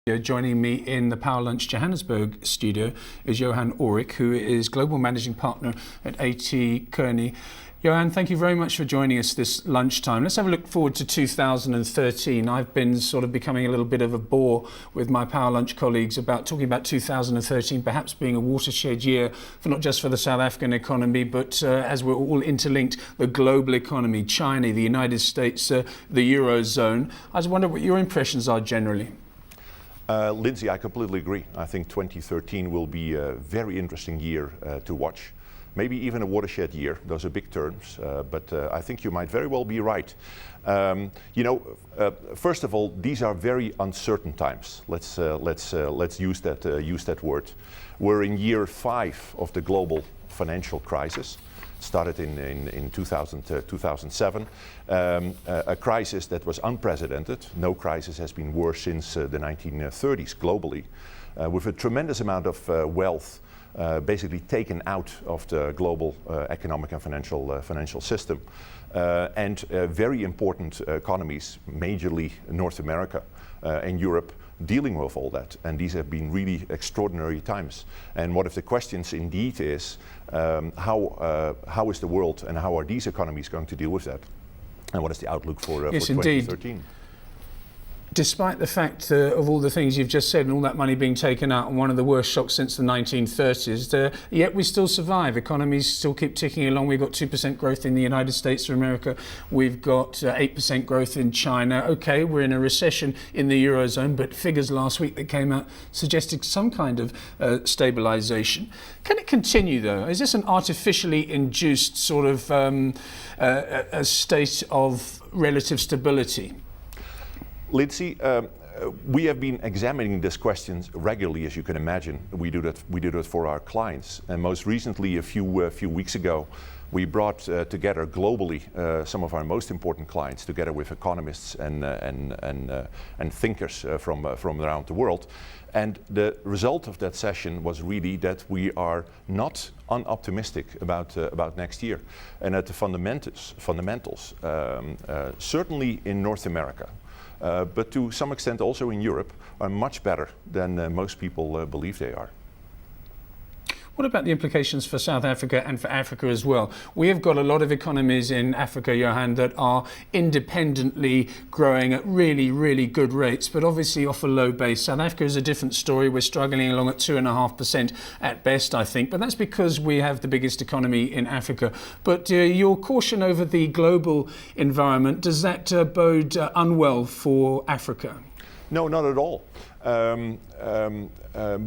Joining me in the Power Lunch Johannesburg studio is Johan Aurik, who is Global Managing Partner at AT Kearney. Johan, thank you very much for joining us this lunchtime. Let's have a look forward to 2013. I've been sort of becoming a little bit of a bore with my Power Lunch colleagues about talking about 2013 perhaps being a watershed year for not just for the South African economy, but as we're all interlinked, the global economy, China, the United States, the Eurozone. I just wonder what your impressions are generally. Lindsay, I completely agree. I think 2013 will be a very interesting year to watch. Maybe even a watershed year. Those are big terms, but I think you might very well be right. First of all, these are very uncertain times. Let's use that word. We're in year 5 of the global financial crisis. Started in 2007, a crisis that was unprecedented. No crisis has been worse since the 1930s globally, with a tremendous amount of wealth basically taken out of the global economic and financial system, and very important economies, majorly North America and Europe, dealing with all that. And these have been really extraordinary times. And one of the questions indeed is how is the world and how are these economies going to deal with that? And what is the outlook for 2013? Indeed. Despite the fact of all the things you've just said and all that money being taken out and one of the worst shocks since the 1930s, yet we still survive. Economies still keep ticking along. We've got 2% growth in the United States of America. We've got 8% growth in China. Okay, we're in a recession in the Eurozone, but figures last week that came out suggested some kind of stabilization. Can it continue though? Is this an artificially induced sort of a state of relative stability? Lindsay, we have been examining these questions regularly, as you can imagine. We do that for our clients, and most recently, a few weeks ago, we brought together globally some of our most important clients, together with economists and thinkers from around the world. And the result of that session was really that we are not unoptimistic about next year, and that the fundamentals, certainly in North America, but to some extent also in Europe, are much better than most people believe they are. What about the implications for South Africa and for Africa as well? We have got a lot of economies in Africa, Johan, that are independently growing at really, really good rates, but obviously off a low base. South Africa is a different story. We're struggling along at 2.5% at best, I think, but that's because we have the biggest economy in Africa. But your caution over the global environment, does that bode unwell for Africa? No, not at all.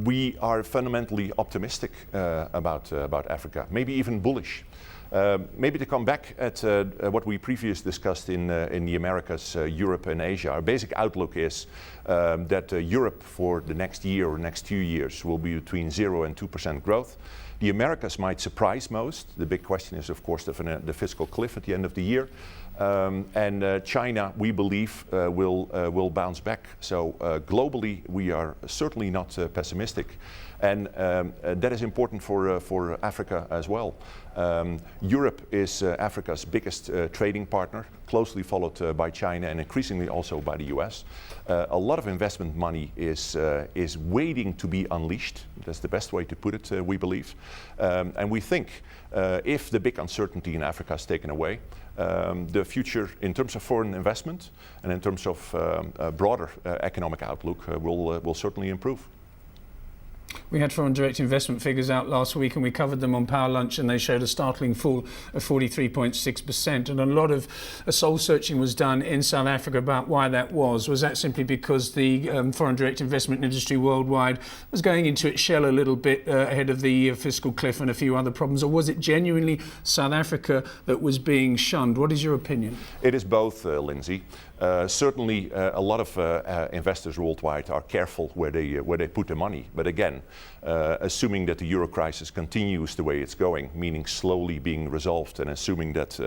We are fundamentally optimistic about Africa, maybe even bullish. Maybe to come back at what we previously discussed in the Americas, Europe and Asia, our basic outlook is that Europe for the next year or next 2 years will be between 0 and 2% growth. The Americas might surprise most. The big question is, of course, the fiscal cliff at the end of the year. And China, we believe, will bounce back. So globally, we are certainly not pessimistic, and that is important for Africa as well. Europe is Africa's biggest trading partner, closely followed by China and increasingly also by the US. A lot of investment money is waiting to be unleashed. That's the best way to put it, we believe. And we think if the big uncertainty in Africa is taken away, the future in terms of foreign investment and in terms of a broader economic outlook will certainly improve. We had foreign direct investment figures out last week and we covered them on Power Lunch, and they showed a startling fall of 43.6%, and a lot of soul searching was done in South Africa about why that was. Was that simply because the foreign direct investment industry worldwide was going into its shell a little bit ahead of the fiscal cliff and a few other problems, or was it genuinely South Africa that was being shunned? What is your opinion? It is both, Lindsay. Certainly a lot of investors worldwide are careful where they put their money, but again, assuming that the euro crisis continues the way it's going, meaning slowly being resolved, and assuming that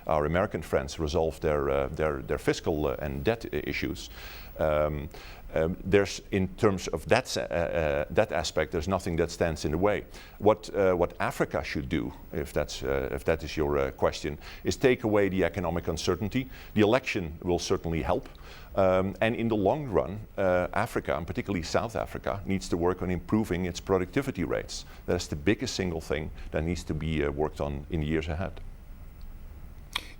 our American friends resolve their fiscal and debt issues, there's, in terms of that aspect, there's nothing that stands in the way. What Africa should do, if that is your question, is take away the economic uncertainty. The election will certainly help. And in the long run, Africa, and particularly South Africa, needs to work on improving its productivity rates. That's the biggest single thing that needs to be worked on in the years ahead.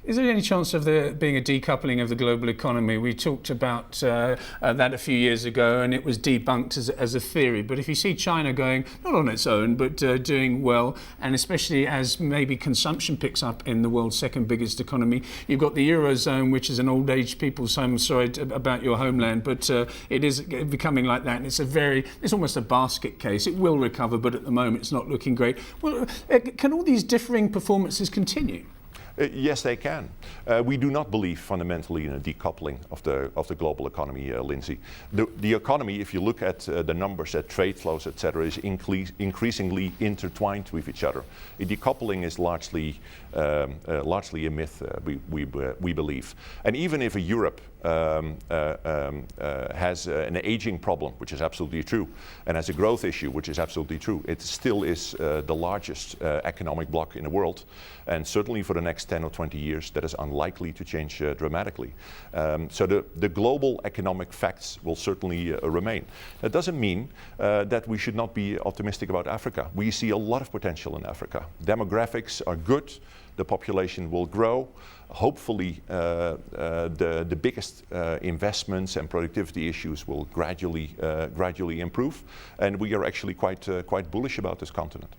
Is there any chance of there being a decoupling of the global economy? We talked about that a few years ago, and it was debunked as a theory. But if you see China going, not on its own, but doing well, and especially as maybe consumption picks up in the world's second biggest economy, you've got the Eurozone, which is an old age people's home. I'm sorry about your homeland, but it is becoming like that. And it's almost a basket case. It will recover, but at the moment it's not looking great. Well, can all these differing performances continue? Yes, they can. We do not believe fundamentally in a decoupling of the global economy, Lindsay. The economy, if you look at the numbers, at trade flows, etc., is increasingly intertwined with each other. A decoupling is largely a myth, we believe. And even if Europe has an aging problem, which is absolutely true, and has a growth issue, which is absolutely true, it still is the largest economic bloc in the world. And certainly for the next 10 or 20 years, that is unlikely to change dramatically. So the global economic facts will certainly remain. That doesn't mean that we should not be optimistic about Africa. We see a lot of potential in Africa. Demographics are good. The population will grow. Hopefully, the biggest investments and productivity issues will gradually improve. And we are actually quite bullish about this continent.